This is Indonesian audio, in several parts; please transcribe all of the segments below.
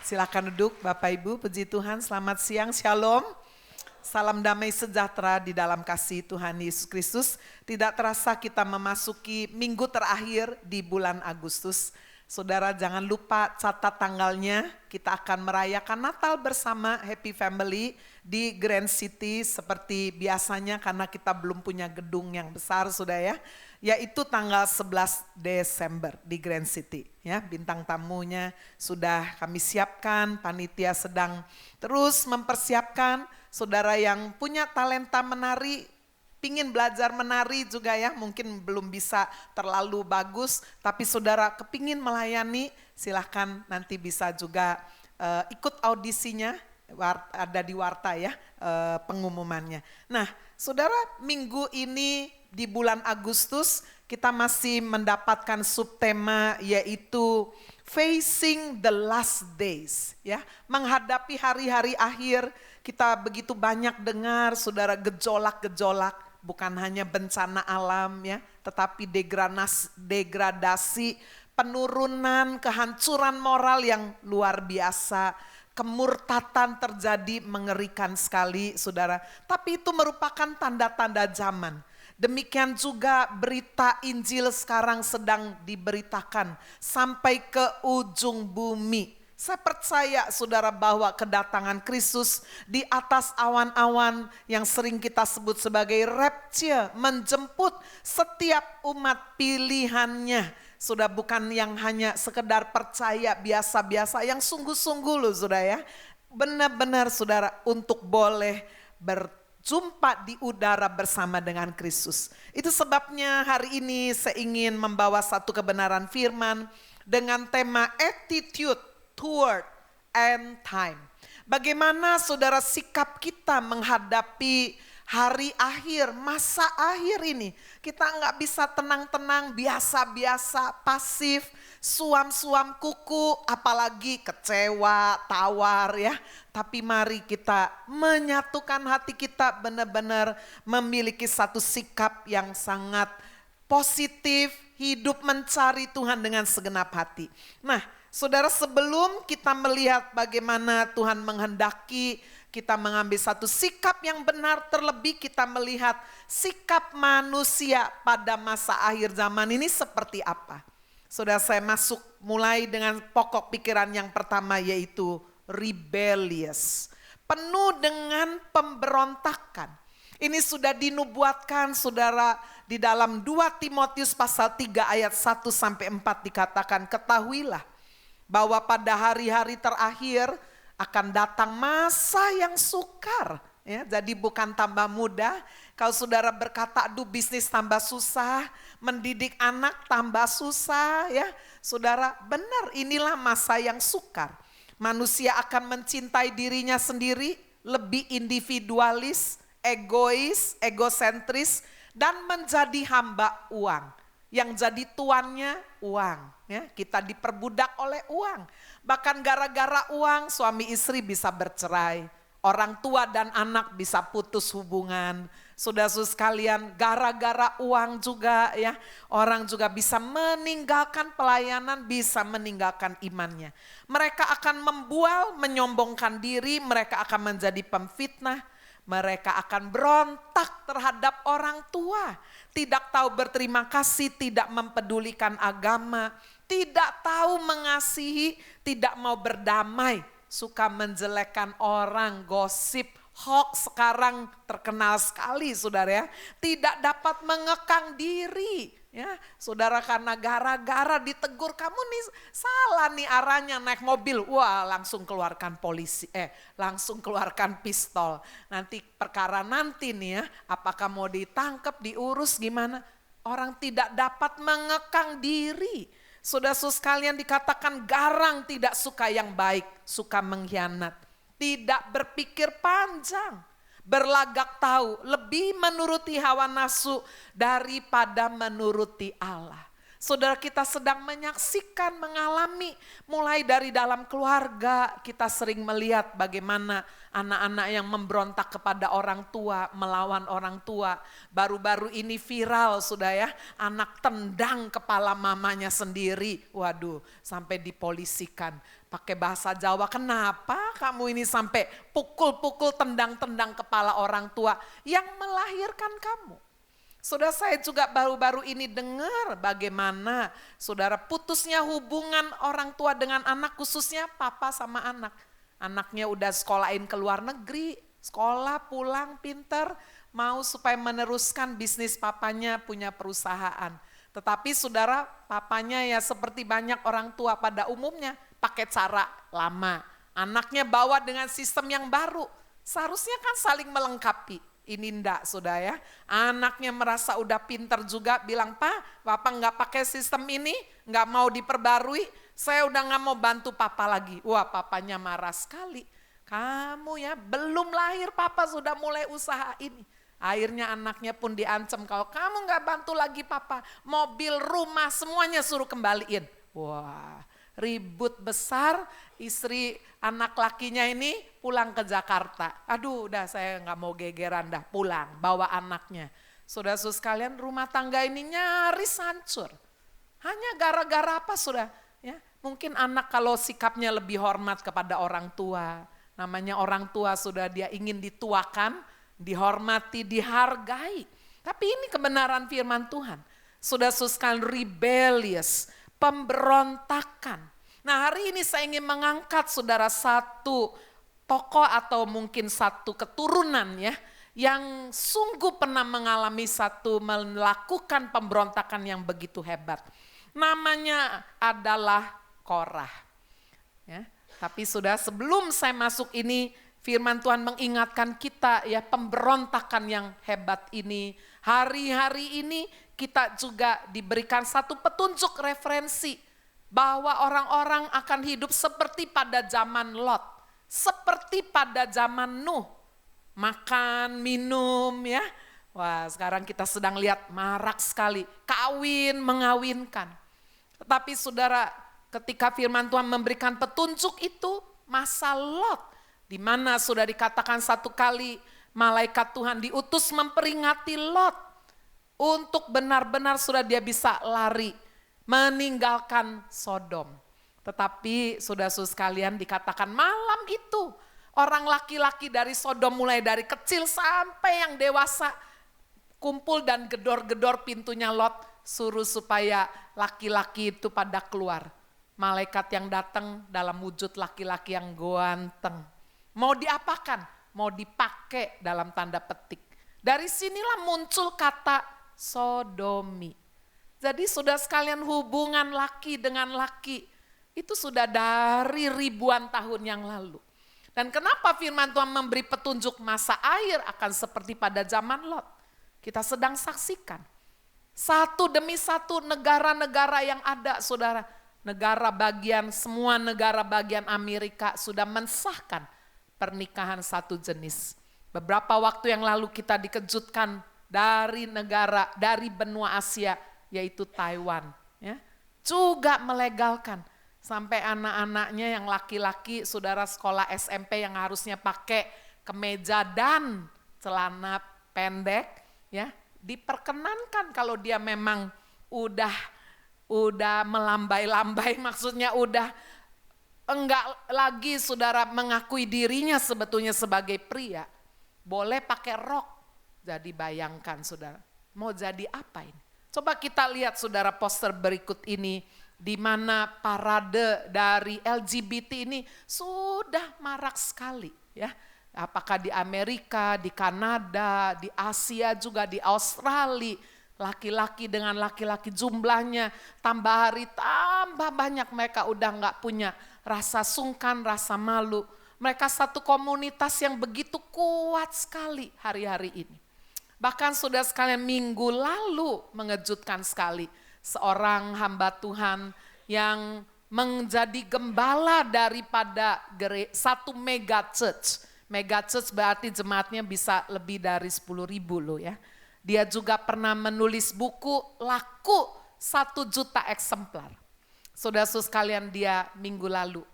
Silakan duduk Bapak Ibu, puji Tuhan, selamat siang, shalom. Salam damai sejahtera di dalam kasih Tuhan Yesus Kristus. Tidak terasa kita memasuki minggu terakhir di bulan Agustus. Saudara jangan lupa catat tanggalnya, kita akan merayakan Natal bersama Happy Family di Grand City seperti biasanya karena kita belum punya gedung yang besar sudah ya. Yaitu tanggal 11 Desember di Grand City. Ya, bintang tamunya sudah kami siapkan, panitia sedang terus mempersiapkan. Saudara yang punya talenta menari, pingin belajar menari juga ya, mungkin belum bisa terlalu bagus, tapi saudara kepingin melayani, silahkan nanti bisa juga ikut audisinya, ada di Warta ya pengumumannya. Nah saudara, minggu ini di bulan Agustus kita masih mendapatkan subtema yaitu Facing the Last Days, ya, menghadapi hari-hari akhir. Kita begitu banyak dengar saudara gejolak-gejolak, bukan hanya bencana alam ya, tetapi degradasi, penurunan, kehancuran moral yang luar biasa. Kemurtatan terjadi mengerikan sekali saudara, tapi itu merupakan tanda-tanda zaman. Demikian juga berita Injil sekarang sedang diberitakan sampai ke ujung bumi. Saya percaya saudara bahwa kedatangan Kristus di atas awan-awan yang sering kita sebut sebagai rapture menjemput setiap umat pilihannya. Sudah bukan yang hanya sekedar percaya biasa-biasa, yang sungguh-sungguh loh saudara ya. Benar-benar saudara untuk boleh berjumpa di udara bersama dengan Kristus. Itu sebabnya hari ini saya ingin membawa satu kebenaran firman dengan tema attitude toward end time. Bagaimana saudara sikap kita menghadapi hari akhir, masa akhir ini. Kita nggak bisa tenang-tenang, biasa-biasa, pasif, suam-suam kuku, apalagi kecewa, tawar ya. Tapi mari kita menyatukan hati kita, benar-benar memiliki satu sikap yang sangat positif, hidup mencari Tuhan dengan segenap hati. Nah, saudara, sebelum kita melihat bagaimana Tuhan menghendaki kita mengambil satu sikap yang benar, terlebih kita melihat sikap manusia pada masa akhir zaman ini seperti apa. Saudara, saya masuk mulai dengan pokok pikiran yang pertama yaitu rebellious. Penuh dengan pemberontakan. Ini sudah dinubuatkan saudara di dalam 2 Timotius pasal 3 ayat 1 sampai 4 dikatakan, ketahuilah bahwa pada hari-hari terakhir akan datang masa yang sukar. Ya, jadi bukan tambah mudah. Kalau saudara berkata, aduh bisnis tambah susah, mendidik anak tambah susah. Ya, saudara, benar inilah masa yang sukar. Manusia akan mencintai dirinya sendiri, lebih individualis, egois, egosentris, dan menjadi hamba uang. Yang jadi tuannya uang, ya, kita diperbudak oleh uang. Bahkan gara-gara uang suami istri bisa bercerai, orang tua dan anak bisa putus hubungan. Saudara-saudara sekalian, gara-gara uang juga ya, orang juga bisa meninggalkan pelayanan, bisa meninggalkan imannya. Mereka akan membual, menyombongkan diri, mereka akan menjadi pemfitnah. Mereka akan berontak terhadap orang tua, tidak tahu berterima kasih, tidak mempedulikan agama, tidak tahu mengasihi, tidak mau berdamai, suka menjelekkan orang, gosip, hoax sekarang terkenal sekali saudara ya, tidak dapat mengekang diri. Ya, saudara, karena gara-gara ditegur, kamu nih salah nih arahnya naik mobil, wah langsung keluarkan langsung keluarkan pistol. Nanti perkara nanti nih ya, apakah mau ditangkap, diurus gimana? Orang tidak dapat mengekang diri. Saudara-saudara sekalian, dikatakan garang tidak suka yang baik, suka mengkhianat, tidak berpikir panjang. Berlagak tahu, lebih menuruti hawa nafsu daripada menuruti Allah. Saudara, kita sedang menyaksikan, mengalami, mulai dari dalam keluarga kita sering melihat bagaimana anak-anak yang memberontak kepada orang tua, melawan orang tua. Baru-baru ini viral sudah ya, anak tendang kepala mamanya sendiri. Waduh, sampai dipolisikan. Pakai bahasa Jawa, kenapa kamu ini sampai pukul-pukul, tendang-tendang kepala orang tua yang melahirkan kamu? Saudara, saya juga baru-baru ini dengar bagaimana saudara putusnya hubungan orang tua dengan anak, khususnya papa sama anak. Anaknya udah sekolahin ke luar negeri, sekolah, pulang, pinter, mau supaya meneruskan bisnis papanya punya perusahaan. Tetapi saudara, papanya ya seperti banyak orang tua pada umumnya pakai cara lama. Anaknya bawa dengan sistem yang baru, seharusnya kan saling melengkapi. Ini enggak saudara ya, anaknya merasa udah pinter juga bilang, Pak, Papa nggak pakai sistem ini, nggak mau diperbarui, saya udah nggak mau bantu Papa lagi. Wah, papanya marah sekali. Kamu ya belum lahir Papa sudah mulai usaha ini. Akhirnya anaknya pun diancam, kalau kamu nggak bantu lagi Papa, mobil, rumah semuanya suruh kembaliin. Wah, ribut besar, istri anak lakinya ini pulang ke Jakarta. Aduh, udah saya nggak mau gegeran dah, pulang bawa anaknya. Saudara-saudara sekalian, rumah tangga ini nyaris hancur. Hanya gara-gara apa saudara? Ya, mungkin anak kalau sikapnya lebih hormat kepada orang tua. Namanya orang tua sudah dia ingin dituakan, dihormati, dihargai. Tapi ini kebenaran firman Tuhan. Saudara-saudara sekalian, rebellious, pemberontakan. Nah, hari ini saya ingin mengangkat saudara satu tokoh atau mungkin satu keturunan ya, yang sungguh pernah mengalami melakukan pemberontakan yang begitu hebat. Namanya adalah Korah. Ya, tapi sudah sebelum saya masuk ini, firman Tuhan mengingatkan kita ya, pemberontakan yang hebat ini. Hari-hari ini kita juga diberikan satu petunjuk referensi bahwa orang-orang akan hidup seperti pada zaman Lot, seperti pada zaman Nuh, makan, minum ya. Wah, sekarang kita sedang lihat marak sekali, kawin, mengawinkan. Tetapi saudara, ketika firman Tuhan memberikan petunjuk itu, masa Lot, di mana sudah dikatakan satu kali malaikat Tuhan diutus memperingati Lot, untuk benar-benar sudah dia bisa lari, meninggalkan Sodom. Tetapi saudara-saudara sekalian, dikatakan malam itu orang laki-laki dari Sodom mulai dari kecil sampai yang dewasa kumpul dan gedor-gedor pintunya Lot, suruh supaya laki-laki itu pada keluar. Malaikat yang datang dalam wujud laki-laki yang ganteng. Mau diapakan? Mau dipakai dalam tanda petik. Dari sinilah muncul kata sodomi. Jadi saudara sekalian, hubungan laki dengan laki itu sudah dari ribuan tahun yang lalu. Dan kenapa firman Tuhan memberi petunjuk masa akhir akan seperti pada zaman Lot? Kita sedang saksikan. Satu demi satu negara-negara yang ada saudara. Negara bagian, semua negara bagian Amerika sudah mensahkan pernikahan satu jenis. Beberapa waktu yang lalu kita dikejutkan dari negara, dari benua Asia, yaitu Taiwan, ya, juga melegalkan sampai anak-anaknya yang laki-laki, saudara sekolah SMP yang harusnya pakai kemeja dan celana pendek, ya, diperkenankan kalau dia memang udah melambai-lambai, maksudnya udah enggak lagi saudara mengakui dirinya sebetulnya sebagai pria, boleh pakai rok. Jadi bayangkan saudara, mau jadi apa ini? Coba kita lihat saudara poster berikut ini, di mana parade dari LGBT ini sudah marak sekali ya. Apakah di Amerika, di Kanada, di Asia juga, di Australia, laki-laki dengan laki-laki jumlahnya tambah hari tambah banyak, mereka udah nggak punya rasa sungkan, rasa malu. Mereka satu komunitas yang begitu kuat sekali hari-hari ini. Bahkan sudah sekalian minggu lalu mengejutkan sekali, seorang hamba Tuhan yang menjadi gembala daripada satu mega church. Mega church berarti jemaatnya bisa lebih dari 10.000 loh ya. Dia juga pernah menulis buku laku 1 juta eksemplar. Saudara-saudara sekalian, dia minggu lalu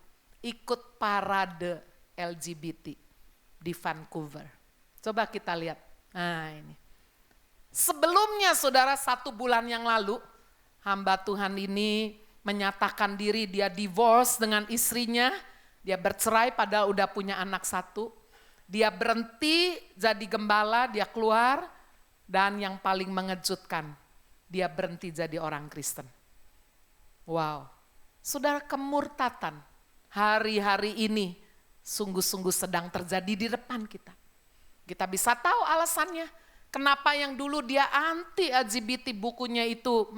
ikut parade LGBT di Vancouver. Coba kita lihat. Nah ini. Sebelumnya saudara, 1 bulan yang lalu, hamba Tuhan ini menyatakan diri dia divorce dengan istrinya. Dia bercerai padahal udah punya anak 1. Dia berhenti jadi gembala, dia keluar. Dan yang paling mengejutkan, dia berhenti jadi orang Kristen. Wow, saudara, kemurtatan hari-hari ini sungguh-sungguh sedang terjadi di depan kita. Kita bisa tahu alasannya. Kenapa yang dulu dia anti LGBT, bukunya itu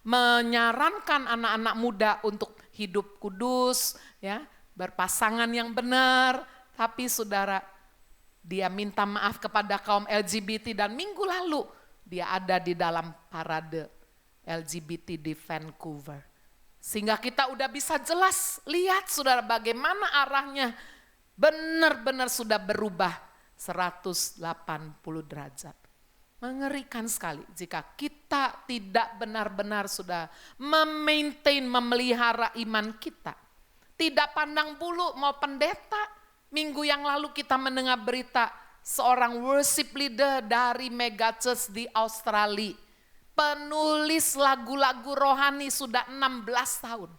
menyarankan anak-anak muda untuk hidup kudus, ya, berpasangan yang benar. Tapi saudara, dia minta maaf kepada kaum LGBT dan minggu lalu dia ada di dalam parade LGBT di Vancouver. Sehingga kita udah bisa jelas lihat saudara bagaimana arahnya benar-benar sudah berubah 180 derajat. Mengerikan sekali jika kita tidak benar-benar sudah memaintain, memelihara iman kita. Tidak pandang bulu mau pendeta. Minggu yang lalu kita mendengar berita seorang worship leader dari mega church di Australia. Penulis lagu-lagu rohani sudah 16 tahun.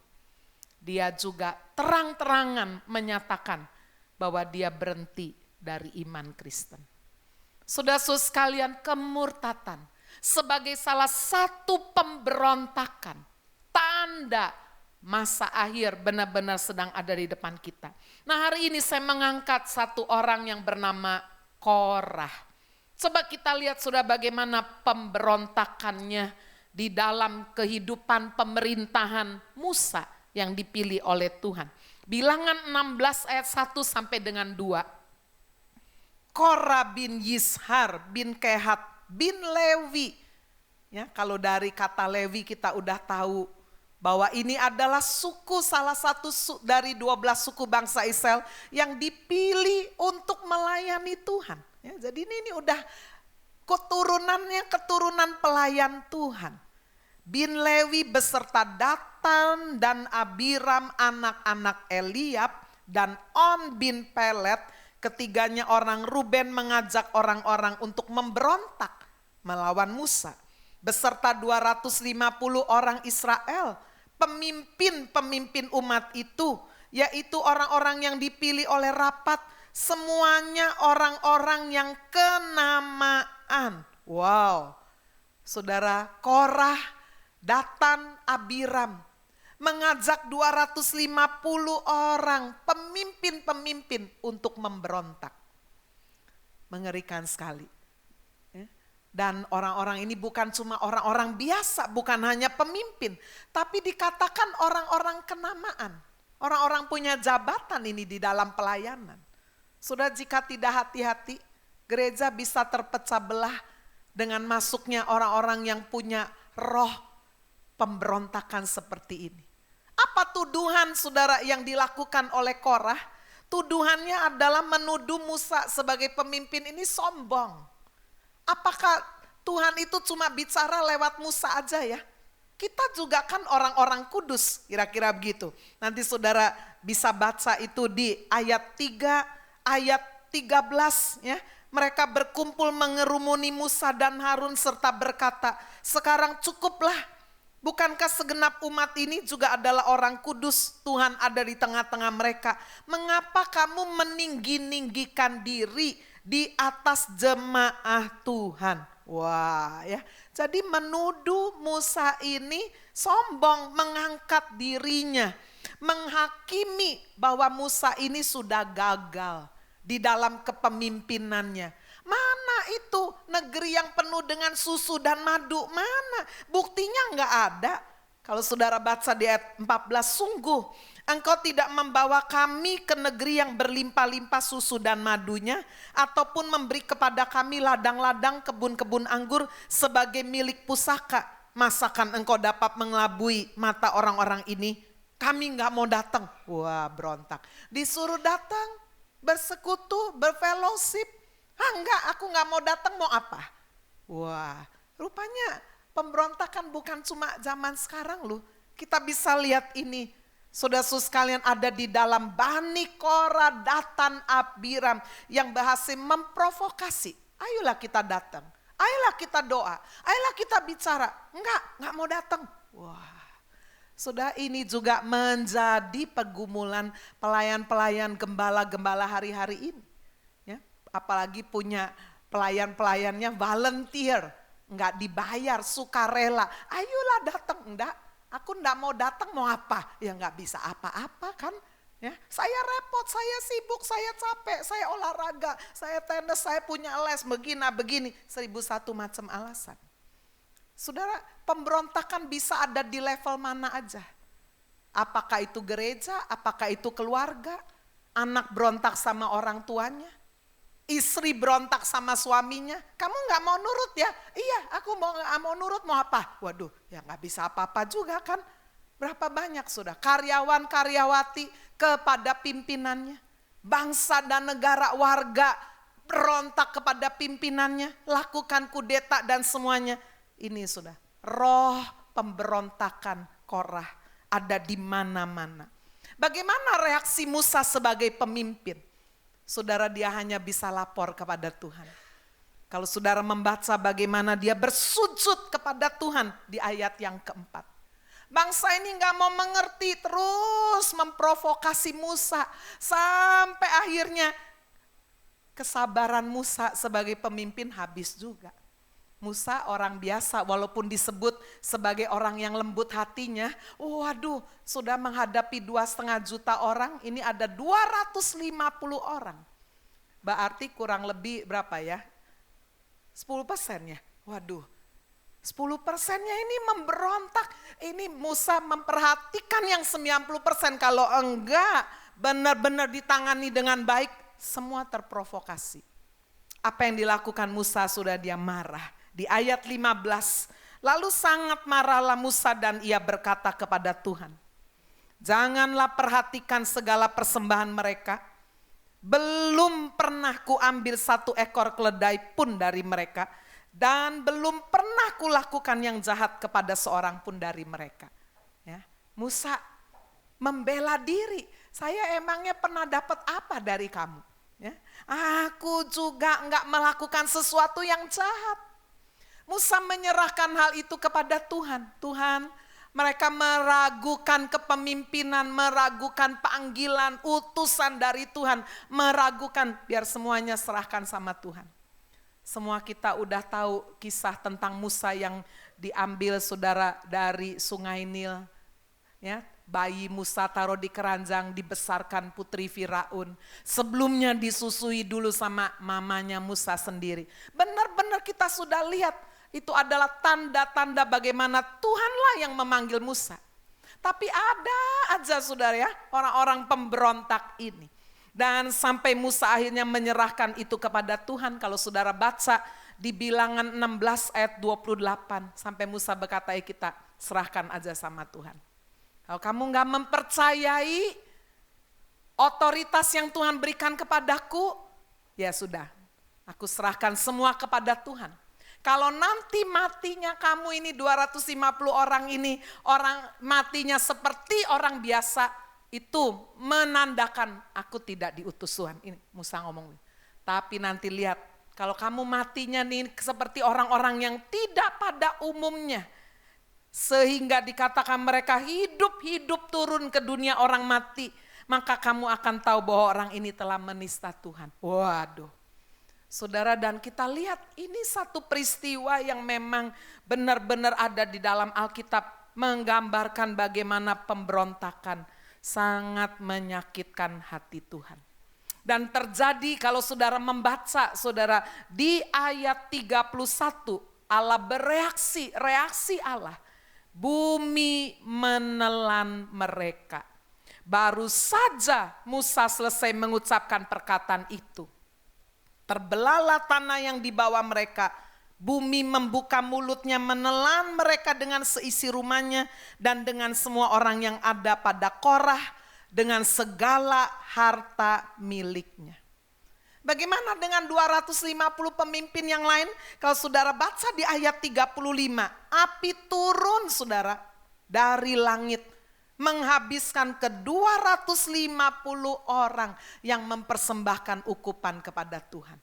Dia juga terang-terangan menyatakan bahwa dia berhenti dari iman Kristen. Saudara-saudara sekalian, kemurtatan sebagai salah satu pemberontakan, tanda masa akhir benar-benar sedang ada di depan kita. Nah, hari ini saya mengangkat satu orang yang bernama Korah. Coba kita lihat sudah bagaimana pemberontakannya di dalam kehidupan pemerintahan Musa yang dipilih oleh Tuhan. Bilangan 16 ayat 1 sampai dengan 2. Korah bin Yishar bin Kehat bin Lewi. Ya, kalau dari kata Lewi kita udah tahu bahwa ini adalah suku, salah satu dari 12 suku bangsa Israel yang dipilih untuk melayani Tuhan. Ya, jadi ini udah keturunan pelayan Tuhan. Bin Lewi beserta Datan dan Abiram anak-anak Eliab dan On bin Pelet, ketiganya orang Ruben, mengajak orang-orang untuk memberontak melawan Musa. Beserta 250 orang Israel, pemimpin umat itu, yaitu orang-orang yang dipilih oleh rapat, semuanya orang-orang yang kenamaan. Wow, saudara, Korah, Datan, Abiram mengajak 250 orang pemimpin untuk memberontak. Mengerikan sekali. Dan orang-orang ini bukan cuma orang-orang biasa, bukan hanya pemimpin, tapi dikatakan orang-orang kenamaan. Orang-orang punya jabatan ini di dalam pelayanan. Sudah, jika tidak hati-hati, gereja bisa terpecah belah dengan masuknya orang-orang yang punya roh pemberontakan seperti ini. Apa tuduhan saudara yang dilakukan oleh Korah? Tuduhannya adalah menuduh Musa sebagai pemimpin ini sombong. Apakah Tuhan itu cuma bicara lewat Musa aja ya? Kita juga kan orang-orang kudus, kira-kira begitu. Nanti saudara bisa baca itu di ayat 3, ayat 13 ya. Mereka berkumpul mengerumuni Musa dan Harun serta berkata, sekarang cukuplah. Bukankah segenap umat ini juga adalah orang kudus? Tuhan ada di tengah-tengah mereka. Mengapa kamu meninggi-ninggikan diri di atas jemaah Tuhan? Wah ya, jadi menuduh Musa ini sombong, mengangkat dirinya, menghakimi bahwa Musa ini sudah gagal di dalam kepemimpinannya. Mana itu negeri yang penuh dengan susu dan madu? Mana? Buktinya enggak ada. Kalau saudara baca di ayat 14, sungguh engkau tidak membawa kami ke negeri yang berlimpah-limpah susu dan madunya, ataupun memberi kepada kami ladang-ladang kebun-kebun anggur sebagai milik pusaka. Masakan engkau dapat mengelabui mata orang-orang ini? Kami enggak mau datang. Wah, berontak. Disuruh datang, bersekutu, berfellowship. Enggak, aku enggak mau datang, mau apa? Wah, rupanya Pemberontakan bukan cuma zaman sekarang loh. Kita bisa lihat ini. Saudara-saudara sekalian, ada di dalam Bani Korah, Datan, Abiram yang berhasil memprovokasi. Ayolah kita datang. Ayolah kita doa. Ayolah kita bicara. Enggak mau datang. Wah. Saudara, ini juga menjadi pergumulan pelayan-pelayan gembala-gembala hari-hari ini. Ya, apalagi punya pelayan-pelayannya volunteer, enggak dibayar, sukarela. Ayolah datang, enggak. Aku enggak mau datang, mau apa? Ya enggak bisa apa-apa kan. Ya, saya repot, saya sibuk, saya capek, saya olahraga, saya tenis, saya punya les, begini, 1001 macam alasan. Saudara, pemberontakan bisa ada di level mana aja. Apakah itu gereja, apakah itu keluarga, anak berontak sama orang tuanya, istri berontak sama suaminya. Kamu gak mau nurut ya? Iya, aku gak mau nurut, mau apa? Waduh, ya gak bisa apa-apa juga kan. Berapa banyak sudah karyawan-karyawati kepada pimpinannya. Bangsa dan negara, warga berontak kepada pimpinannya. Lakukan kudeta dan semuanya. Ini sudah roh pemberontakan Korah ada di mana-mana. Bagaimana reaksi Musa sebagai pemimpin? Saudara, dia hanya bisa lapor kepada Tuhan. Kalau saudara membaca bagaimana dia bersujud kepada Tuhan di ayat yang keempat. Bangsa ini gak mau mengerti, terus memprovokasi Musa. Sampai akhirnya kesabaran Musa sebagai pemimpin habis juga. Musa orang biasa walaupun disebut sebagai orang yang lembut hatinya. Waduh, sudah menghadapi 2,5 juta orang, ini ada 250 orang. Berarti kurang lebih berapa ya? 10% ya? Waduh, 10%-nya ini memberontak. Ini Musa memperhatikan yang 90%. Kalau enggak benar-benar ditangani dengan baik, semua terprovokasi. Apa yang dilakukan Musa, sudah dia marah. Di ayat 15, lalu sangat marahlah Musa dan ia berkata kepada Tuhan, janganlah perhatikan segala persembahan mereka. Belum pernah kuambil 1 ekor keledai pun dari mereka. Dan belum pernah kulakukan yang jahat kepada seorang pun dari mereka. Ya, Musa membela diri. Saya emangnya pernah dapat apa dari kamu? Ya, aku juga enggak melakukan sesuatu yang jahat. Musa menyerahkan hal itu kepada Tuhan. Tuhan, mereka meragukan kepemimpinan, meragukan panggilan, utusan dari Tuhan, meragukan, biar semuanya serahkan sama Tuhan. Semua kita udah tahu kisah tentang Musa yang diambil saudara dari Sungai Nil. Ya, bayi Musa taruh di keranjang, dibesarkan putri Firaun. Sebelumnya disusui dulu sama mamanya Musa sendiri. Benar-benar kita sudah lihat. Itu adalah tanda-tanda bagaimana Tuhanlah yang memanggil Musa. Tapi ada aja saudara ya, orang-orang pemberontak ini. Dan sampai Musa akhirnya menyerahkan itu kepada Tuhan. Kalau saudara baca di Bilangan 16 ayat 28. Sampai Musa berkata, kita serahkan aja sama Tuhan. Kalau kamu gak mempercayai otoritas yang Tuhan berikan kepadaku, ya sudah, aku serahkan semua kepada Tuhan. Kalau nanti matinya kamu ini 250 orang ini, orang matinya seperti orang biasa, itu menandakan aku tidak diutus Tuhan. Ini Musa ngomong. Tapi nanti lihat, kalau kamu matinya nih seperti orang-orang yang tidak pada umumnya, sehingga dikatakan mereka hidup-hidup turun ke dunia orang mati, maka kamu akan tahu bahwa orang ini telah menista Tuhan. Waduh. Saudara, dan kita lihat ini satu peristiwa yang memang benar-benar ada di dalam Alkitab, menggambarkan bagaimana pemberontakan sangat menyakitkan hati Tuhan. Dan terjadi kalau saudara membaca, saudara, di ayat 31 Allah bereaksi, reaksi Allah. Bumi menelan mereka. Baru saja Musa selesai mengucapkan perkataan itu, terbelahlah tanah yang dibawa mereka. Bumi membuka mulutnya menelan mereka dengan seisi rumahnya dan dengan semua orang yang ada pada Korah, dengan segala harta miliknya. Bagaimana dengan 250 pemimpin yang lain? Kalau saudara baca di ayat 35, api turun saudara dari langit, menghabiskan ke 250 orang yang mempersembahkan ukupan kepada Tuhan.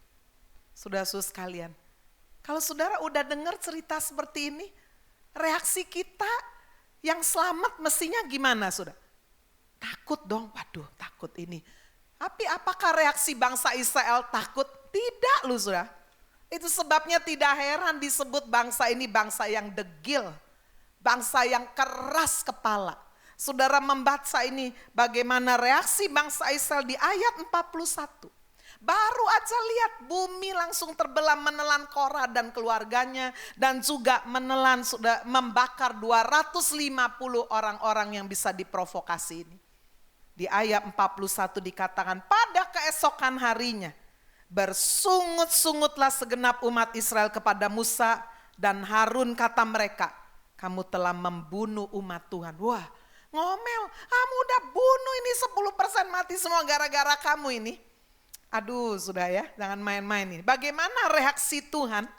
Saudara-saudara sekalian, kalau saudara udah dengar cerita seperti ini, reaksi kita yang selamat mestinya gimana saudara? Takut dong, waduh takut ini. Tapi apakah reaksi bangsa Israel takut? Tidak loh saudara. Itu sebabnya tidak heran disebut bangsa ini bangsa yang degil. Bangsa yang keras kepala. Saudara membaca ini bagaimana reaksi bangsa Israel di ayat 41. Baru aja lihat bumi langsung terbelah menelan Korah dan keluarganya. Dan juga menelan sudah membakar 250 orang-orang yang bisa diprovokasi ini. Di ayat 41 dikatakan pada keesokan harinya bersungut-sungutlah segenap umat Israel kepada Musa dan Harun, kata mereka, kamu telah membunuh umat Tuhan. Wah, ngomel, kamu udah bunuh ini 10% mati semua gara-gara kamu ini. Aduh sudah ya, jangan main-main ini. Bagaimana reaksi Tuhan?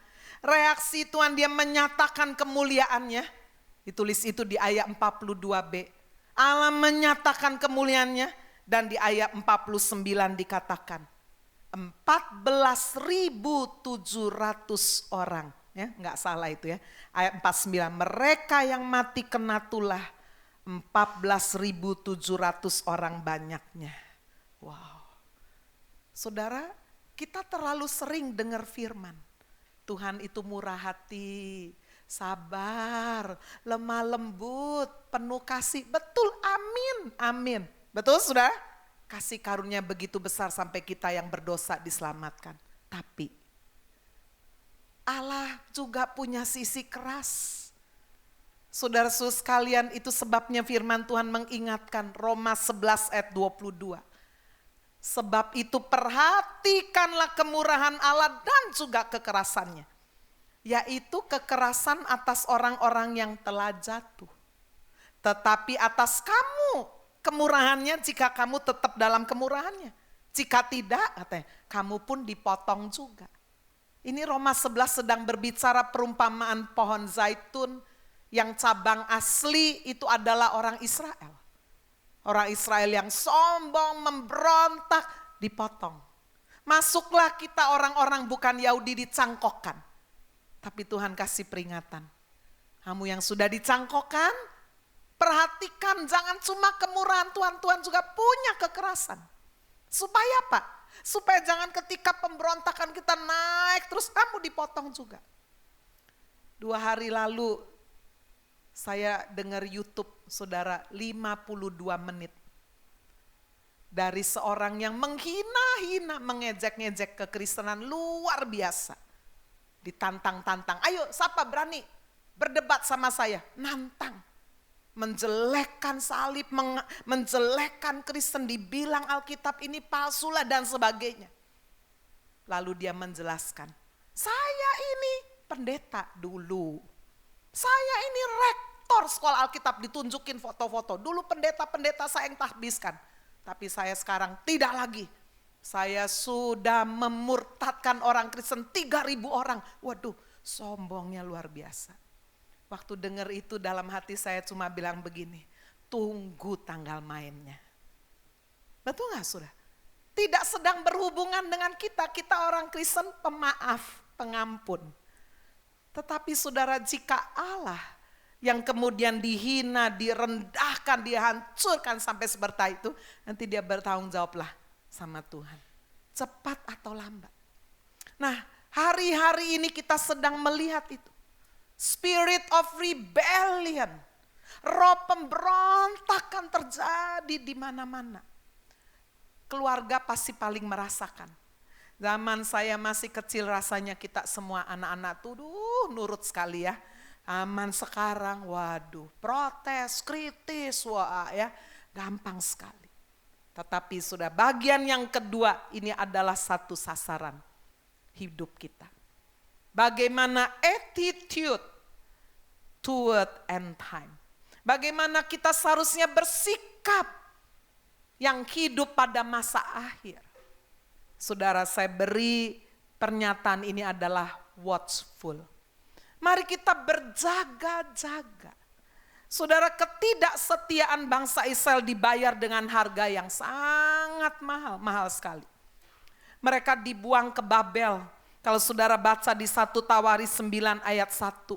Reaksi Tuhan, dia menyatakan kemuliaannya. Ditulis itu di ayat 42b. Allah menyatakan kemuliaannya, dan di ayat 49 dikatakan 14.700 orang, ya nggak salah itu ya. Ayat 49, mereka yang mati kena tulah 14.700 orang banyaknya. Wow. Saudara, kita terlalu sering dengar firman Tuhan itu murah hati, sabar, lemah lembut, penuh kasih. Betul, amin, amin. Betul saudara? Kasih karunia begitu besar sampai kita yang berdosa diselamatkan. Tapi Allah juga punya sisi keras. Saudara-saudara sekalian, itu sebabnya firman Tuhan mengingatkan Roma 11 ayat 22. Sebab itu perhatikanlah kemurahan Allah dan juga kekerasannya. Yaitu kekerasan atas orang-orang yang telah jatuh. Tetapi atas kamu kemurahannya jika kamu tetap dalam kemurahannya. Jika tidak, katanya, kamu pun dipotong juga. Ini Roma 11 sedang berbicara perumpamaan pohon zaitun yang cabang asli itu adalah orang Israel. Orang Israel yang sombong, memberontak, dipotong. Masuklah kita orang-orang bukan Yahudi dicangkokkan. Tapi Tuhan kasih peringatan. Kamu yang sudah dicangkokkan, perhatikan jangan cuma kemurahan Tuhan, Tuhan juga punya kekerasan. Supaya apa? Supaya jangan ketika pemberontakan kita naik terus kamu dipotong juga. 2 hari lalu saya dengar YouTube saudara 52 menit. Dari seorang yang menghina-hina, mengejek-ngejek kekristenan luar biasa. Ditantang-tantang, ayo siapa berani berdebat sama saya, nantang. Menjelekkan salib, menjelekkan Kristen, dibilang Alkitab ini palsu lah dan sebagainya. Lalu dia menjelaskan, saya ini pendeta dulu. Saya ini rektor sekolah Alkitab, ditunjukin foto-foto. Dulu pendeta-pendeta saya yang tahbiskan. Tapi saya sekarang tidak lagi. Saya sudah memurtadkan orang Kristen 3.000 orang. Waduh, sombongnya luar biasa. Waktu dengar itu dalam hati saya cuma bilang begini, tunggu tanggal mainnya. Betul gak saudara? Tidak sedang berhubungan dengan kita orang Kristen pemaaf, pengampun. Tetapi saudara, jika Allah yang kemudian dihina, direndahkan, dihancurkan sampai seperti itu, nanti dia bertanggung jawablah sama Tuhan. Cepat atau lambat. Nah, hari-hari ini kita sedang melihat itu. Spirit of rebellion. Roh pemberontakan terjadi di mana-mana. Keluarga pasti paling merasakan. Zaman saya masih kecil rasanya kita semua anak-anak tuh nurut sekali ya. Aman sekarang, waduh, protes, kritis, wah ya, gampang sekali. Tetapi sudah bagian yang kedua, ini adalah satu sasaran hidup kita. Bagaimana attitude toward end time. Bagaimana kita seharusnya bersikap yang hidup pada masa akhir. Saudara, saya beri pernyataan ini adalah watchful. Mari kita berjaga-jaga. Saudara, ketidaksetiaan bangsa Israel dibayar dengan harga yang sangat mahal, mahal sekali. Mereka dibuang ke Babel. Kalau saudara baca di 1 Tawaris 9 ayat 1.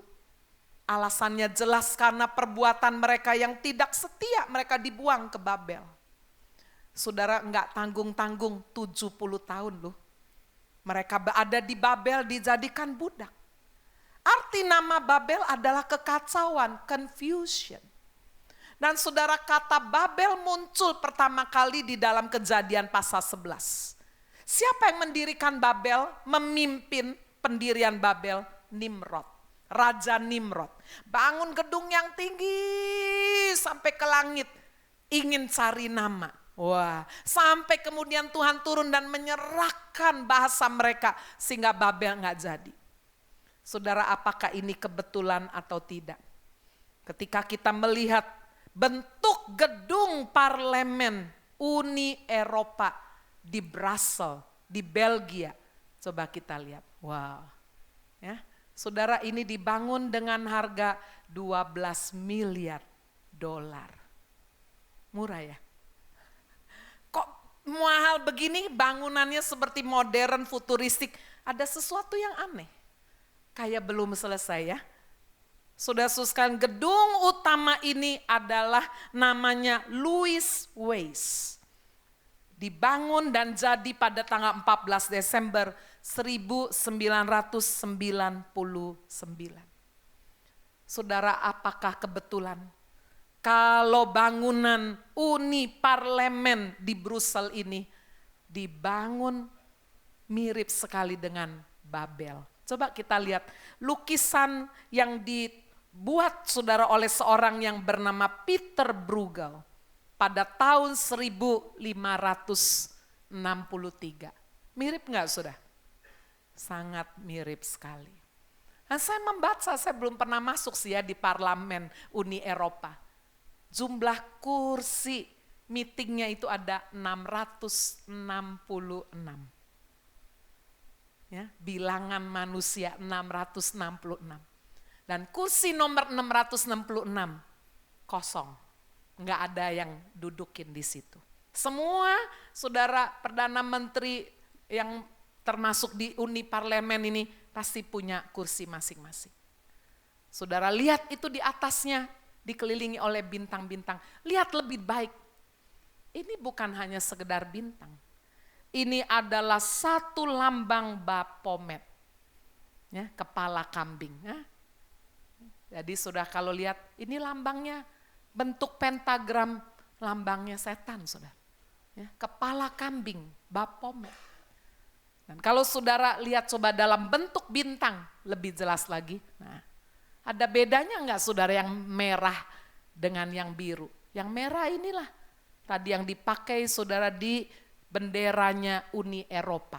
Alasannya jelas karena perbuatan mereka yang tidak setia, mereka dibuang ke Babel. Saudara, enggak tanggung-tanggung 70 tahun loh. Mereka ada di Babel dijadikan budak. Arti nama Babel adalah kekacauan, confusion. Dan saudara, kata Babel muncul pertama kali di dalam Kejadian pasal 11. Siapa yang mendirikan Babel? Memimpin pendirian Babel, Nimrod. Raja Nimrod. Bangun gedung yang tinggi sampai ke langit. Ingin cari nama. Wah, sampai kemudian Tuhan turun dan menyerahkan bahasa mereka sehingga Babel nggak jadi. Saudara, apakah ini kebetulan atau tidak? Ketika kita melihat bentuk gedung parlemen Uni Eropa di Brussels, di Belgia. Coba kita lihat. Wow. Ya, saudara, ini dibangun dengan harga 12 miliar dolar. Murah ya? Kok mahal begini, bangunannya seperti modern, futuristik. Ada sesuatu yang aneh. Kayak belum selesai ya. Saudara sekalian, gedung utama ini adalah namanya Louis Weiss. Dibangun dan jadi pada tanggal 14 Desember 1999. Saudara, apakah kebetulan kalau bangunan Uni Parlemen di Brussels ini dibangun mirip sekali dengan Babel? Coba kita lihat lukisan yang dibuat saudara oleh seorang yang bernama Peter Bruegel pada tahun 1563. Mirip nggak saudara? Sangat mirip sekali. Nah, saya membaca, saya belum pernah masuk sih ya di parlemen Uni Eropa. Jumlah kursi meetingnya itu ada 666. Ya, bilangan manusia 666. Dan kursi nomor 666 kosong. Enggak ada yang dudukin di situ. Semua saudara Perdana Menteri yang termasuk di Uni Parlemen ini pasti punya kursi masing-masing. Saudara lihat itu di atasnya dikelilingi oleh bintang-bintang. Lihat lebih baik. Ini bukan hanya sekedar bintang. Ini adalah satu lambang Baphomet, ya, kepala kambing. Ya. Jadi sudah kalau lihat ini lambangnya bentuk pentagram, lambangnya setan, saudara. Ya, kepala kambing Baphomet. Dan kalau saudara lihat coba dalam bentuk bintang lebih jelas lagi. Nah, ada bedanya enggak saudara yang merah dengan yang biru? Yang merah inilah tadi yang dipakai saudara di benderanya Uni Eropa.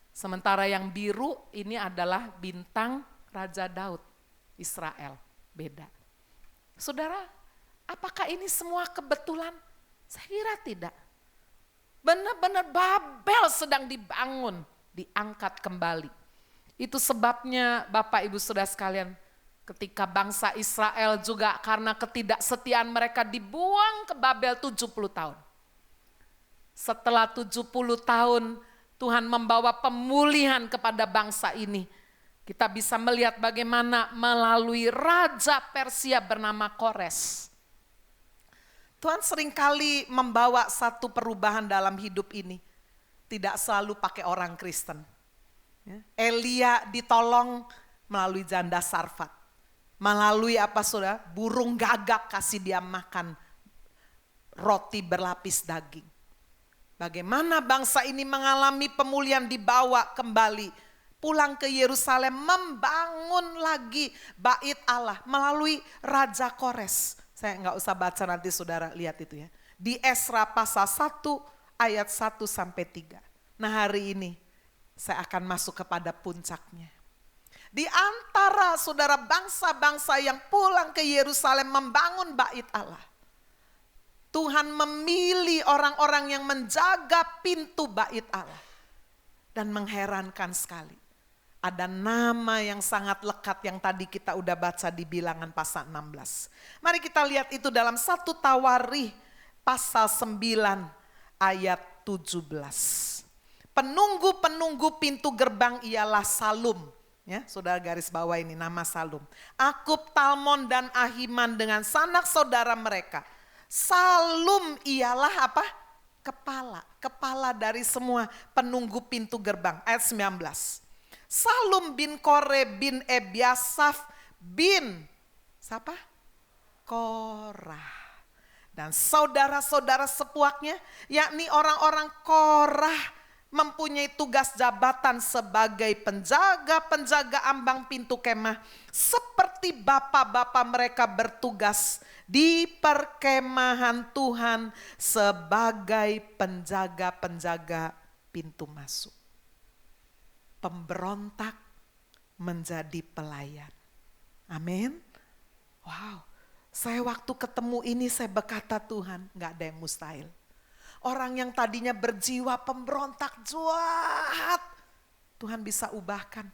Sementara yang biru ini adalah bintang Raja Daud, Israel. Beda. Saudara, apakah ini semua kebetulan? Saya kira tidak. Benar-benar Babel sedang dibangun, diangkat kembali. Itu sebabnya Bapak Ibu Saudara sekalian, ketika bangsa Israel juga karena ketidaksetiaan mereka dibuang ke Babel 70 tahun. Setelah 70 tahun Tuhan membawa pemulihan kepada bangsa ini. Kita bisa melihat bagaimana melalui Raja Persia bernama Kores. Tuhan seringkali membawa satu perubahan dalam hidup ini. Tidak selalu pakai orang Kristen. Elia ditolong melalui janda Sarfat. Melalui apa saudara? Burung gagak kasih dia makan roti berlapis daging. Bagaimana bangsa ini mengalami pemulihan, dibawa kembali. Pulang ke Yerusalem, membangun lagi bait Allah melalui Raja Kores. Saya nggak usah baca, nanti saudara lihat itu ya. Di Esra pasal 1 ayat 1 sampai 3. Nah hari ini saya akan masuk kepada puncaknya. Di antara saudara bangsa-bangsa yang pulang ke Yerusalem membangun bait Allah. Tuhan memilih orang-orang yang menjaga pintu bait Allah. Dan mengherankan sekali. Ada nama yang sangat lekat yang tadi kita udah baca di Bilangan pasal 16. Mari kita lihat itu dalam 1 Tawarikh pasal 9 ayat 17. Penunggu-penunggu pintu gerbang ialah Salum. Ya, saudara garis bawah ini nama Salum. Akub, Talmon dan Ahiman dengan sanak saudara mereka. Salum ialah apa? Kepala dari semua penunggu pintu gerbang. Ayat 19. Salum bin Kore bin Ebiasaf bin siapa? Korah. Dan saudara-saudara sepuaknya, yakni orang-orang Korah, mempunyai tugas jabatan sebagai penjaga-penjaga ambang pintu kemah, seperti bapak-bapak mereka bertugas di perkemahan Tuhan sebagai penjaga-penjaga pintu masuk. Pemberontak menjadi pelayan. Amin. Wow, saya waktu ketemu ini saya berkata, Tuhan, gak ada yang mustahil. Orang yang tadinya berjiwa pemberontak jahat, Tuhan bisa ubahkan.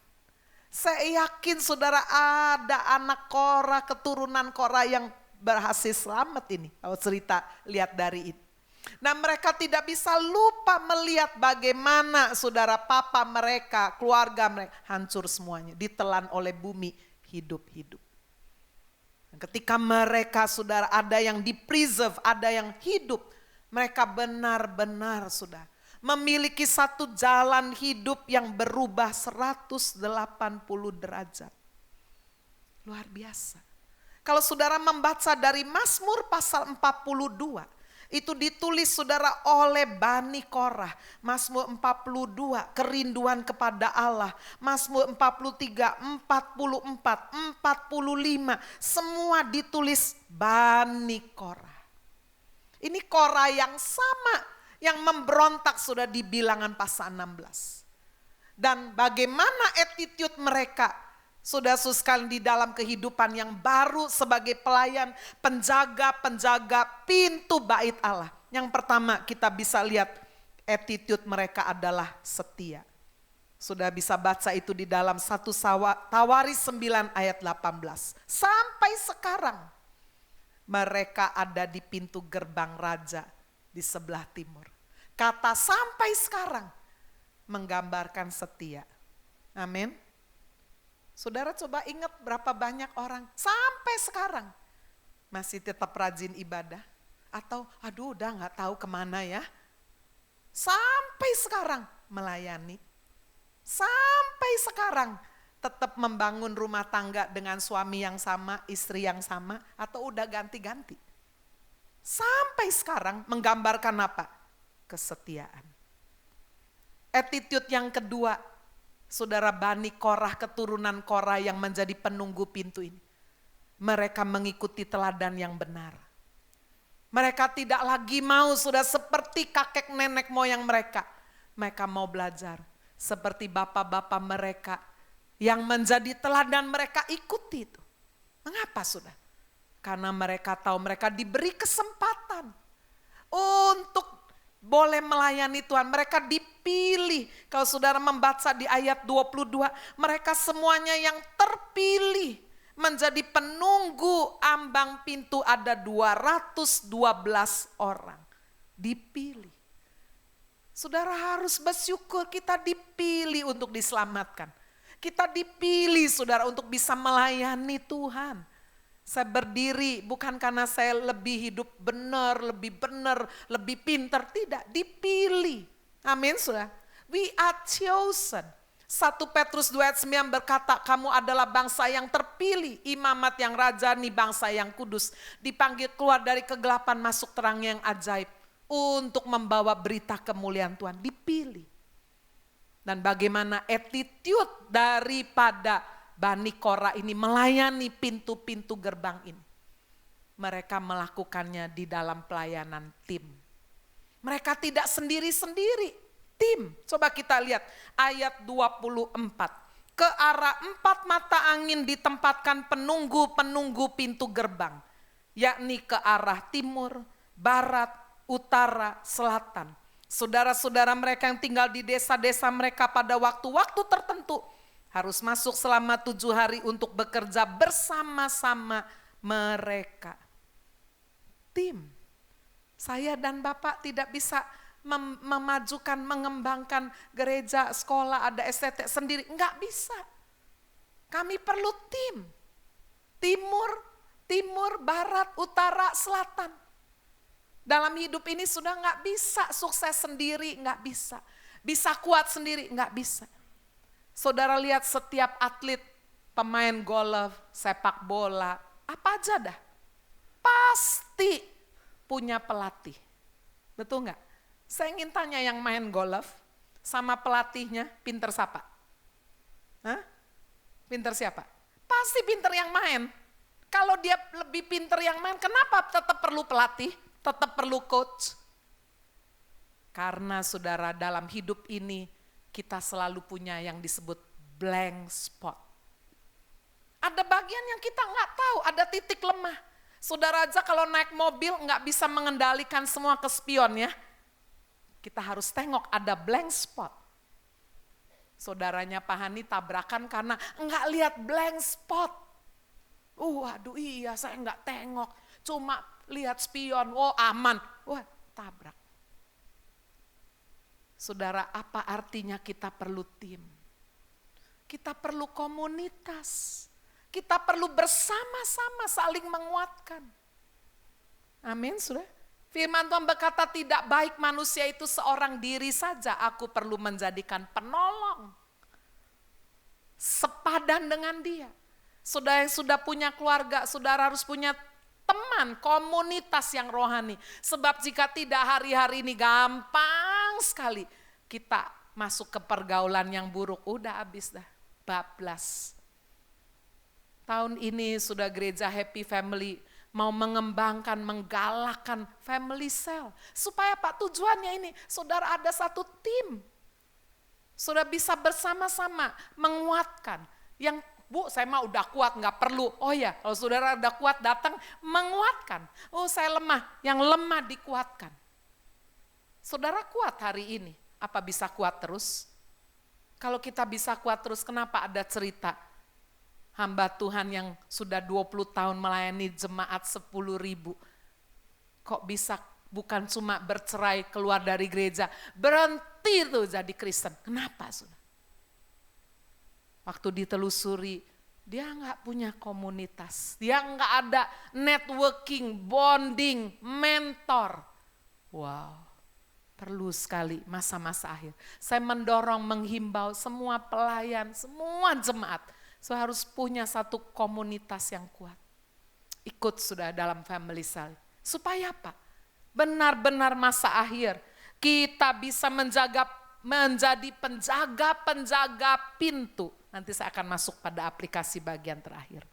Saya yakin saudara ada anak Korah, keturunan Korah yang berhasil selamat ini. Kalau cerita lihat dari itu. Nah mereka tidak bisa lupa melihat bagaimana saudara papa mereka, keluarga mereka hancur semuanya. Ditelan oleh bumi hidup-hidup. Ketika mereka saudara ada yang di-preserve, ada yang hidup. Mereka benar-benar sudah memiliki satu jalan hidup yang berubah 180 derajat. Luar biasa. Kalau saudara membaca dari Mazmur pasal 42, itu ditulis saudara oleh Bani Korah. Mazmur 42, kerinduan kepada Allah. Mazmur 43, 44, 45, semua ditulis Bani Korah. Ini Korah yang sama, yang memberontak sudah di Bilangan pasal 16. Dan bagaimana attitude mereka, saudara sekalian, di dalam kehidupan yang baru sebagai pelayan, penjaga-penjaga pintu bait Allah. Yang pertama kita bisa lihat attitude mereka adalah setia. Sudah bisa baca itu di dalam 1 Tawarikh 9 ayat 18. Sampai sekarang mereka ada di pintu gerbang raja di sebelah timur. Kata sampai sekarang menggambarkan setia. Amin. Saudara coba ingat berapa banyak orang sampai sekarang masih tetap rajin ibadah. Atau aduh udah gak tahu kemana ya. Sampai sekarang melayani. Sampai sekarang tetap membangun rumah tangga dengan suami yang sama, istri yang sama. Atau udah ganti-ganti. Sampai sekarang menggambarkan apa? Kesetiaan. Attitude yang kedua, saudara Bani Korah, keturunan Korah yang menjadi penunggu pintu ini. Mereka mengikuti teladan yang benar. Mereka tidak lagi mau sudah seperti kakek nenek moyang mereka. Mereka mau belajar seperti bapak-bapak mereka yang menjadi teladan, mereka ikuti itu. Mengapa sudah? Karena mereka tahu mereka diberi kesempatan untuk boleh melayani Tuhan. Mereka dipilih. Kalau saudara membaca di ayat 22, mereka semuanya yang terpilih menjadi penunggu ambang pintu, ada 212 orang dipilih. Saudara harus bersyukur kita dipilih untuk diselamatkan. Kita dipilih saudara untuk bisa melayani Tuhan. Saya berdiri bukan karena saya lebih hidup benar, lebih pintar. Tidak, dipilih. Amin saudara. We are chosen. 1 Petrus 2 ayat 9 berkata, kamu adalah bangsa yang terpilih, imamat yang rajani, bangsa yang kudus. Dipanggil keluar dari kegelapan masuk terang yang ajaib. Untuk membawa berita kemuliaan Tuhan. Dipilih. Dan bagaimana attitude daripada Bani Korah ini melayani pintu-pintu gerbang ini. Mereka melakukannya di dalam pelayanan tim. Mereka tidak sendiri-sendiri, tim. Coba kita lihat ayat 24. Ke arah 4 mata angin ditempatkan penunggu-penunggu pintu gerbang. Yakni ke arah timur, barat, utara, selatan. Saudara-saudara mereka yang tinggal di desa-desa mereka pada waktu-waktu tertentu harus masuk selama 7 hari untuk bekerja bersama-sama mereka. Tim. Saya dan Bapak tidak bisa memajukan, mengembangkan gereja, sekolah, ada STT sendiri. Enggak bisa. Kami perlu tim. Timur, barat, utara, selatan. Dalam hidup ini sudah enggak bisa sukses sendiri, enggak bisa. Bisa kuat sendiri, enggak bisa. Saudara lihat setiap atlet, pemain golf, sepak bola, apa aja dah. Pasti punya pelatih. Betul enggak? Saya ingin tanya yang main golf sama pelatihnya pinter siapa? Hah? Pinter siapa? Pasti pinter yang main. Kalau dia lebih pinter yang main, kenapa tetap perlu pelatih? Tetap perlu coach? Karena saudara, dalam hidup ini kita selalu punya yang disebut blank spot. Ada bagian yang kita nggak tahu, ada titik lemah. Saudara aja kalau naik mobil nggak bisa mengendalikan semua ke spion ya. Kita harus tengok ada blank spot. Saudaranya Pak Hani tabrakan karena nggak lihat blank spot. Waduh iya saya nggak tengok, cuma lihat spion, oh aman, wah tabrak. Saudara, apa artinya kita perlu tim? Kita perlu komunitas. Kita perlu bersama-sama saling menguatkan. Amin, saudara. Firman Tuhan berkata tidak baik manusia itu seorang diri saja. Aku perlu menjadikan penolong. Sepadan dengan dia. Saudara yang sudah punya keluarga, saudara harus punya teman, komunitas yang rohani. Sebab jika tidak hari-hari ini gampang sekali kita masuk ke pergaulan yang buruk. Udah habis dah, bablas. Tahun ini sudah gereja Happy Family mau mengembangkan, menggalakkan family cell. Supaya Pak tujuannya ini, saudara ada satu tim. Saudara bisa bersama-sama menguatkan. Yang Bu saya mah udah kuat nggak perlu. Oh ya kalau saudara udah kuat datang menguatkan. Oh saya lemah, yang lemah dikuatkan. Saudara kuat hari ini, apa bisa kuat terus? Kalau kita bisa kuat terus kenapa ada cerita? Hamba Tuhan yang sudah 20 tahun melayani jemaat 10.000. Kok bisa bukan cuma bercerai keluar dari gereja, berhenti tuh jadi Kristen. Kenapa saudara? Waktu ditelusuri, dia nggak punya komunitas. Dia nggak ada networking, bonding, mentor. Wow, perlu sekali masa-masa akhir. Saya mendorong, menghimbau semua pelayan, semua jemaat. So harus punya satu komunitas yang kuat. Ikut sudah dalam family cell. Supaya apa? Benar-benar masa akhir kita bisa menjadi penjaga-penjaga pintu. Nanti saya akan masuk pada aplikasi bagian terakhir.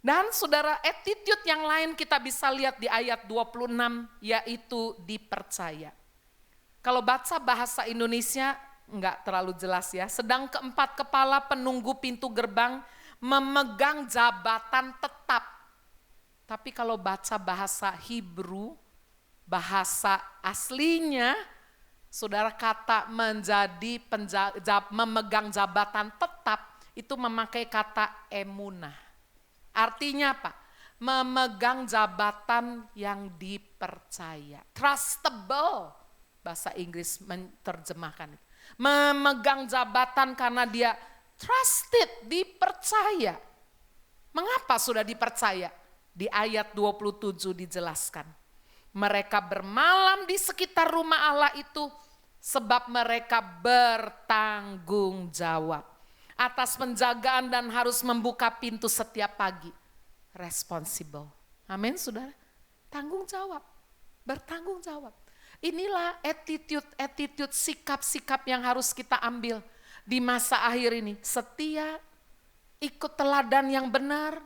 Dan saudara, attitude yang lain kita bisa lihat di ayat 26 yaitu dipercaya. Kalau baca bahasa Indonesia enggak terlalu jelas ya. Sedang keempat kepala penunggu pintu gerbang memegang jabatan tetap. Tapi kalau baca bahasa Hebrew, bahasa aslinya, saudara kata menjadi memegang jabatan tetap, itu memakai kata emunah. Artinya apa? Memegang jabatan yang dipercaya. Trustable, bahasa Inggris menerjemahkan itu. Memegang jabatan karena dia trusted, dipercaya. Mengapa sudah dipercaya? Di ayat 27 dijelaskan. Mereka bermalam di sekitar rumah Allah itu sebab mereka bertanggung jawab atas penjagaan dan harus membuka pintu setiap pagi. Responsible. Amin saudara. Tanggung jawab. Bertanggung jawab. Inilah attitude, sikap-sikap yang harus kita ambil di masa akhir ini. Setia, ikut teladan yang benar.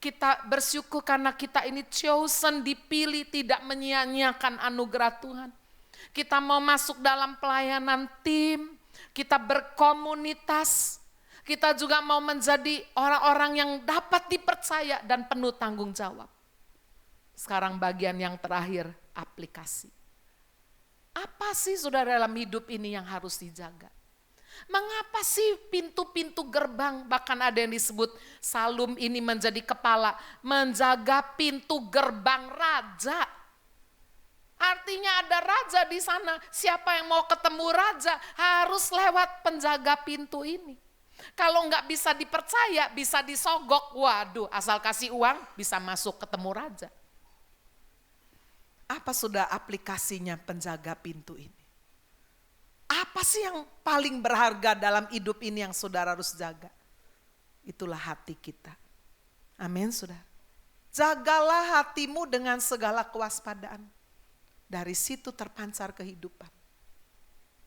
Kita bersyukur karena kita ini chosen, dipilih, tidak menyia-nyiakan anugerah Tuhan. Kita mau masuk dalam pelayanan tim, kita berkomunitas. Kita juga mau menjadi orang-orang yang dapat dipercaya dan penuh tanggung jawab. Sekarang bagian yang terakhir, aplikasi. Apa sih saudara dalam hidup ini yang harus dijaga? Mengapa sih pintu-pintu gerbang, bahkan ada yang disebut Salum ini menjadi kepala, menjaga pintu gerbang raja. Artinya ada raja di sana, siapa yang mau ketemu raja harus lewat penjaga pintu ini. Kalau nggak bisa dipercaya, bisa disogok, waduh asal kasih uang bisa masuk ketemu raja. Apa sudah aplikasinya penjaga pintu ini? Apa sih yang paling berharga dalam hidup ini yang saudara harus jaga? Itulah hati kita. Amin, saudara. Jagalah hatimu dengan segala kewaspadaan. Dari situ terpancar kehidupan.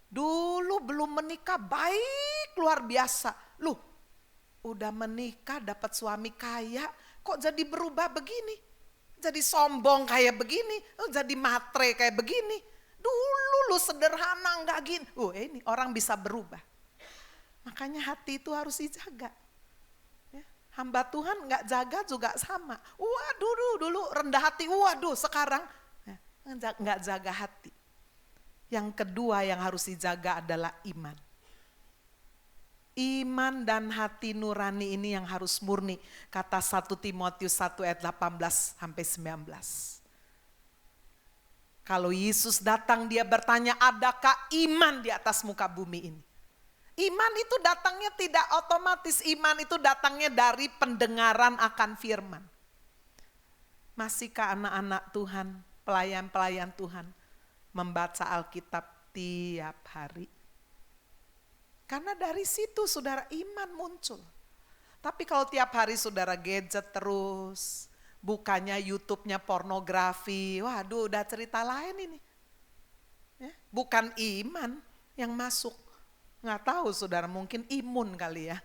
Dulu belum menikah baik luar biasa. Loh, udah menikah dapat suami kaya, kok jadi berubah begini? Jadi sombong kayak begini, jadi matre kayak begini. Dulu lu sederhana enggak gini. Ini orang bisa berubah. Makanya hati itu harus dijaga. Ya, hamba Tuhan enggak jaga juga sama. Waduh dulu rendah hati, waduh sekarang enggak jaga hati. Yang kedua yang harus dijaga adalah iman. Iman dan hati nurani ini yang harus murni. Kata 1 Timotius 1 ayat 18 sampai 19. Kalau Yesus datang dia bertanya, adakah iman di atas muka bumi ini? Iman itu datangnya tidak otomatis, iman itu datangnya dari pendengaran akan firman. Masihkah anak-anak Tuhan, pelayan-pelayan Tuhan membaca Alkitab tiap hari? Karena dari situ saudara iman muncul. Tapi kalau tiap hari saudara gadget terus, bukannya YouTube-nya pornografi, waduh udah cerita lain ini. Ya, bukan iman yang masuk. Nggak tahu saudara, mungkin imun kali ya.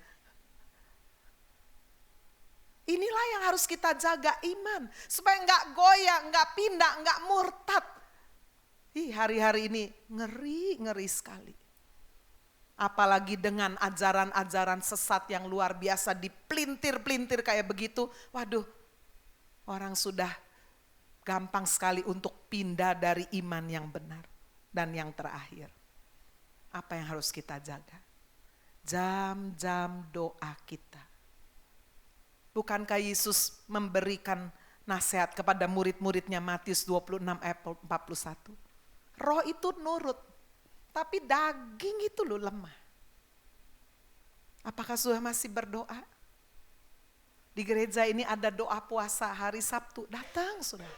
Inilah yang harus kita jaga, iman. Supaya nggak goyang, nggak pindah, nggak murtad. Hari-hari ini ngeri sekali. Apalagi dengan ajaran-ajaran sesat yang luar biasa dipelintir-pelintir kayak begitu. Waduh, orang sudah gampang sekali untuk pindah dari iman yang benar. Dan yang terakhir, apa yang harus kita jaga? Jam-jam doa kita. Bukankah Yesus memberikan nasihat kepada murid-muridnya Matius 26 ayat 41? Roh itu nurut, tapi daging itu loh lemah. Apakah sudah masih berdoa? Di gereja ini ada doa puasa hari Sabtu, datang sudah.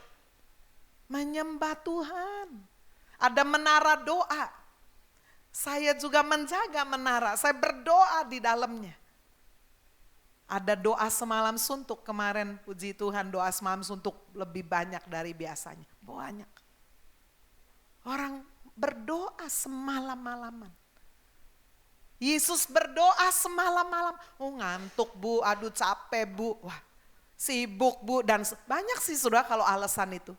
Menyembah Tuhan. Ada menara doa. Saya juga menjaga menara, saya berdoa di dalamnya. Ada doa semalam suntuk kemarin, puji Tuhan doa semalam suntuk lebih banyak dari biasanya. Banyak. Orang berdoa semalam-malaman. Yesus berdoa semalam-malam. Ngantuk bu, aduh capek bu. Wah, sibuk bu. Dan banyak sih saudara kalau alasan itu.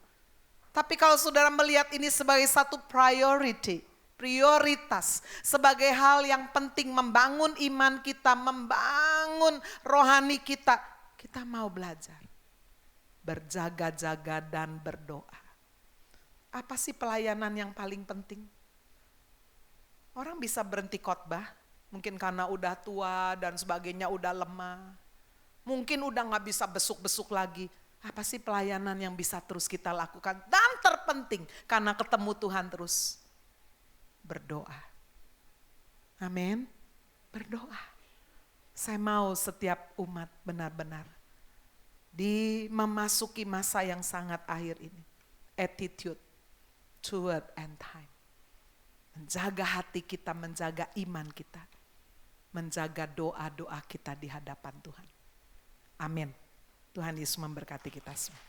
Tapi kalau saudara melihat ini sebagai satu prioritas. Sebagai hal yang penting membangun iman kita, membangun rohani kita. Kita mau belajar. Berjaga-jaga dan berdoa. Apa sih pelayanan yang paling penting? Orang bisa berhenti khotbah, mungkin karena udah tua dan sebagainya, udah lemah. Mungkin udah gak bisa besuk-besuk lagi. Apa sih pelayanan yang bisa terus kita lakukan? Dan terpenting, karena ketemu Tuhan terus. Berdoa. Amin. Berdoa. Saya mau setiap umat benar-benar memasuki masa yang sangat akhir ini. Attitude toward end time. Menjaga hati kita, menjaga iman kita. Menjaga doa-doa kita di hadapan Tuhan. Amin. Tuhan Yesus memberkati kita semua.